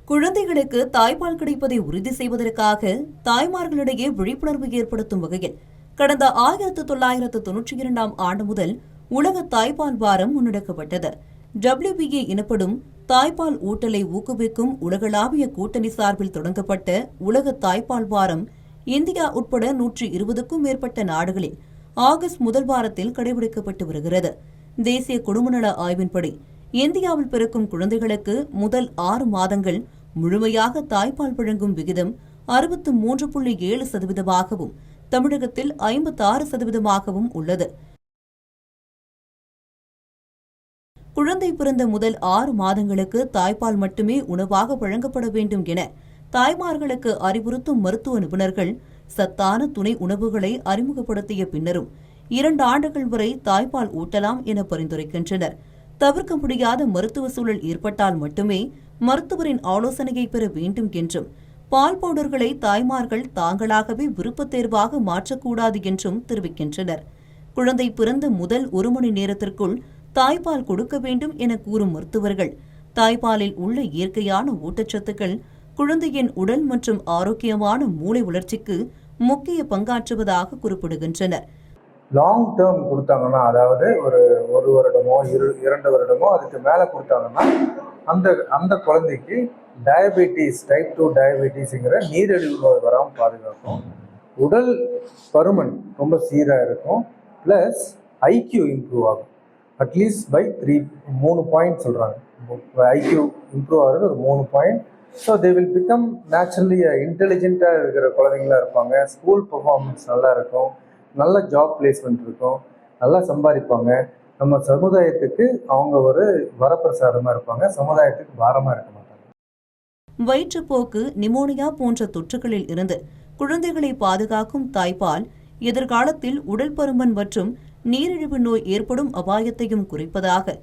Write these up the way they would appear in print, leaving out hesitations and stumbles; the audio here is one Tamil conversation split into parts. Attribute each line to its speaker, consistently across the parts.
Speaker 1: குழந்தைகளுக்கு தாய்ப்பால் கிடைப்பதை உறுதி செய்வதற்காக தாய்மார்களிடையே விழிப்புணர்வு ஏற்படுத்தும் வகையில் கடந்த 1992ஆம் ஆண்டு முதல் உலக தாய்ப்பால் வாரம் முன்னெடுக்கப்பட்டது. WBA எனப்படும் தாய்ப்பால் ஊட்டலை ஊக்குவிக்கும் உலகளாவிய கூட்டணி சார்பில் தொடங்கப்பட்ட உலக தாய்ப்பால் வாரம் இந்தியா உட்பட 120க்கும் மேற்பட்ட நாடுகளில் ஆகஸ்ட் முதல் வாரத்தில் கடைபிடிக்கப்பட்டு வருகிறது. தேசிய குடும்பநல ஆய்வின்படி இந்தியாவில் பிறக்கும் குழந்தைகளுக்கு முதல் 6 மாதங்கள் முழுமையாக தாய்ப்பால் வழங்கும் விகிதம் 63.7%, தமிழகத்தில் 56% உள்ளது. குழந்தை பிறந்த முதல் 6 மாதங்களுக்கு தாய்ப்பால் மட்டுமே உணவாக வழங்கப்பட வேண்டும் என தாய்மார்களுக்கு அறிவுறுத்தும் மருத்துவ நிபுணர்கள் சத்தான துணை உணவுகளை அறிமுகப்படுத்திய பின்னரும் 2 ஆண்டுகள் வரை தாய்ப்பால் ஊட்டலாம் என பரிந்துரைக்கின்றனர். தவிர்க்க முடியாத மருத்துவ சூழல் ஏற்பட்டால் மட்டுமே மருத்துவரின் ஆலோசனையை பெற வேண்டும் என்றும், பால் பவுடர்களை தாய்மார்கள் தாங்களாகவே விருப்பத் தேர்வாக மாற்றக்கூடாது என்றும் தெரிவிக்கின்றனர். குழந்தை பிறந்த முதல் 1 மணி நேரத்திற்குள் தாய்ப்பால் கொடுக்க வேண்டும் என கூறும் மருத்துவர்கள், தாய்ப்பாலில் உள்ள இயற்கையான ஊட்டச்சத்துக்கள் குழந்தையின் உடல் மற்றும் ஆரோக்கியமான மூளை வளர்ச்சிக்கு முக்கிய பங்காற்றுவதாக குறிப்பிடுகின்றனர்.
Speaker 2: லாங் டேர்ம் கொடுத்தாங்கன்னா, அதாவது ஒரு வருடமோ 2 வருடமோ அதுக்கு மேலே கொடுத்தாங்கன்னா அந்த குழந்தைக்கு டயபெட்டிஸ், டைப் 2 டயபெட்டிஸுங்கிற நீரிழிவு நோய் வராமல் பாதுகாக்கும். உடல் பருமன் ரொம்ப சீராக இருக்கும். ப்ளஸ் ஐக்யூ இம்ப்ரூவ் ஆகும். அட்லீஸ்ட் பை 3 பாயிண்ட் சொல்கிறாங்க. ஐக்யூ இம்ப்ரூவ் ஆகிறது ஒரு 3 point. So they will become naturally இன்டெலிஜென்ட்டாக இருக்கிற குழந்தைங்களாக இருப்பாங்க. ஸ்கூல் பர்ஃபார்மன்ஸ் நல்லா இருக்கும். நல்ல ஜாப் பிளேஸ்மெண்ட் இருக்கும். நல்லா சம்பாதிப்பாங்க. நம்ம சமுதாயத்துக்கு அவங்க ஒரு வரப்பிரசாதமாக இருப்பாங்க. சமுதாயத்துக்கு பாரமாக இருக்க மாட்டாங்க.
Speaker 1: வயிற்றுப்போக்கு, நிமோனியா போன்ற தொற்றுகளில் இருந்து குழந்தைகளை பாதுகாக்கும் தாய்ப்பால் எதிர்காலத்தில் உடல் பருமன் மற்றும் நீரிழிவு நோய் ஏற்படும் அபாயத்தையும் குறைப்பதாக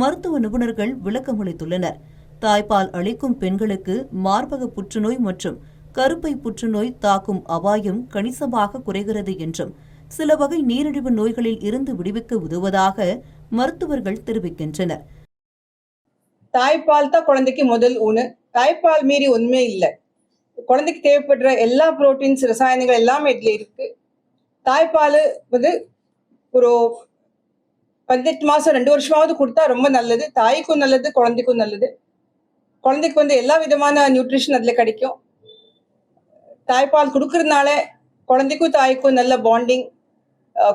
Speaker 1: மருத்துவ நிபுணர்கள் விளக்கமளித்துள்ளனர். தாய்ப்பால் அளிக்கும் பெண்களுக்கு மார்பக புற்றுநோய் மற்றும் கருப்பை புற்றுநோய் தாக்கும் அபாயம் கணிசமாக குறைகிறது என்றும், சில வகை நீரிழிவு நோய்களில் இருந்து விடுவிக்க உதவுவதாக மருத்துவர்கள் தெரிவிக்கின்றனர்.
Speaker 3: தாய்ப்பால் தான் குழந்தைக்கு முதல் உணவு. தாய்ப்பால் மீறி ஒண்ணுமே இல்லை. குழந்தைக்கு தேவைப்படுற எல்லா புரோட்டீன்ஸ், ரசாயனங்கள் எல்லாமே இதுல இருக்கு. தாய்ப்பால் வந்து ஒரு 18 மாசம் 2 வருஷமாவது கொடுத்தா ரொம்ப நல்லது. தாய்க்கும் நல்லது, குழந்தைக்கும் நல்லது. குழந்தைக்கு வந்து எல்லா விதமான நியூட்ரிஷன் அதுல கிடைக்கும். தாய்ப்பால் கொடுக்கறதுனால குழந்தைக்கும் தாய்க்கும் நல்ல பாண்டிங்,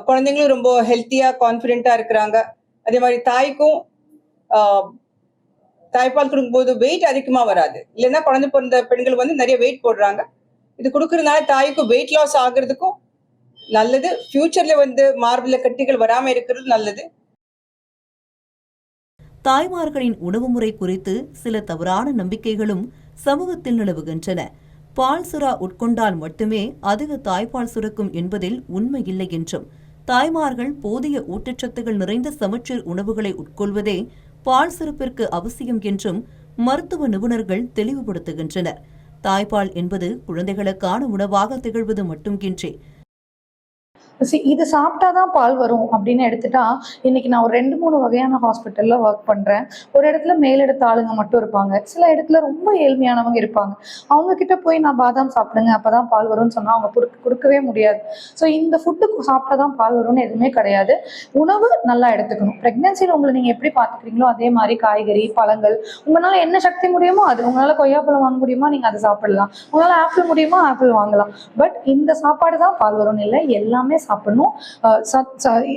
Speaker 3: குழந்தைங்களும் ரொம்ப ஹெல்த்தியா கான்ஃபிடென்ட்டா இருக்கிறாங்க. அதே மாதிரி தாய்க்கும் தாய்ப்பால் கொடுக்கும்போது வெயிட் அதிகமா வராது. இல்லைன்னா குழந்தை பிறந்த பெண்கள் வந்து நிறைய வெயிட் போடுறாங்க. இது கொடுக்கறதுனால தாய்க்கும் வெயிட் லாஸ் ஆகுறதுக்கும் நல்லது. ஃபியூச்சர்ல வந்து மார்புல கட்டிகள் வராம இருக்கிறது நல்லது.
Speaker 1: தாய்மார்களின் உணவு முறை குறித்து சில தவறான நம்பிக்கைகளும் சமூகத்தில் நிலவுகின்றன. பால் சுறா உட்கொண்டால் மட்டுமே அதிக தாய்ப்பால் சுரக்கும் என்பதில் உண்மை இல்லை என்றும், தாய்மார்கள் போதிய ஊட்டச்சத்துகள் நிறைந்த சமச்சீர் உணவுகளை உட்கொள்வதே பால் சுரப்பிற்கு அவசியம் என்றும் மருத்துவ நிபுணர்கள் தெளிவுபடுத்துகின்றனர். தாய்ப்பால் என்பது குழந்தைகளுக்கான உணவாக திகழ்வது மட்டுமின்றி
Speaker 4: இது சாப்பிட்டாதான் பால் வரும் அப்படின்னு எடுத்துட்டா, இன்னைக்கு நான் ஒரு 2-3 வகையான ஹாஸ்பிட்டல்ல ஒர்க் பண்றேன். ஒரு இடத்துல மேலிடத்து ஆளுங்க மட்டும் இருப்பாங்க, சில இடத்துல ரொம்ப ஏழ்மையானவங்க இருப்பாங்க. அவங்க கிட்ட போய் நான் பாதாம் சாப்பிடுங்க அப்பதான் பால் வரும்னு சொன்னா அவங்க கொடுக்கவே முடியாது. ஸோ இந்த ஃபுட்டு சாப்பிட்டாதான் பால் வரும்னு எதுவுமே கிடையாது. உணவு நல்லா எடுத்துக்கணும். பிரெக்னன்சியில் உங்களை நீங்க எப்படி பார்த்துக்கிறீங்களோ அதே மாதிரி காய்கறி, பழங்கள், உங்களால என்ன சக்தி முடியுமோ அது. உங்களால கொய்யாப்பழம் வாங்க முடியுமா, நீங்க அதை சாப்பிடலாம். உங்களால ஆப்பிள் முடியுமா, ஆப்பிள் வாங்கலாம். பட் இந்த சாப்பாடு தான் பால் வரும்னு இல்லை, எல்லாமே சாப்பிடணும்.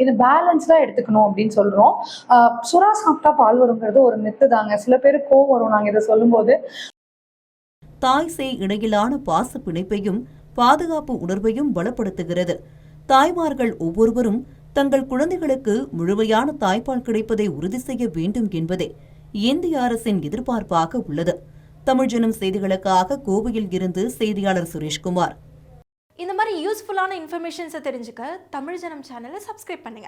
Speaker 4: இது பேலன்ஸ்டா எடுத்துக்கணும் அப்படின்னு சொல்றோம். சுறா சாப்பிட்டா பால் வருங்கிறது ஒரு மித்து தாங்க. சில பேருக்கு கோவம் வரும் நாங்க இதை சொல்லும் போது.
Speaker 1: தாய் சேய் இடையிலான பாச பிணைப்பையும் பாதுகாப்பு உணர்வையும் பலப்படுத்துகிறது. தாய்மார்கள் ஒவ்வொருவரும் தங்கள் குழந்தைகளுக்கு முழுமையான தாய்ப்பால் கிடைப்பதை உறுதி செய்ய வேண்டும் என்பதே இந்திய அரசின் எதிர்பார்ப்பாக உள்ளது. தமிழ் ஜனம் செய்திகளுக்காக கோவையில் இருந்து செய்தியாளர் சுரேஷ்குமார்.
Speaker 5: இந்த மாதிரி யூஸ்ஃபுல்லான இன்ஃபர்மேஷன்ஸை தெரிஞ்சுக்க தமிழ் ஜனம் சேனலை சப்ஸ்கிரைப் பண்ணுங்க.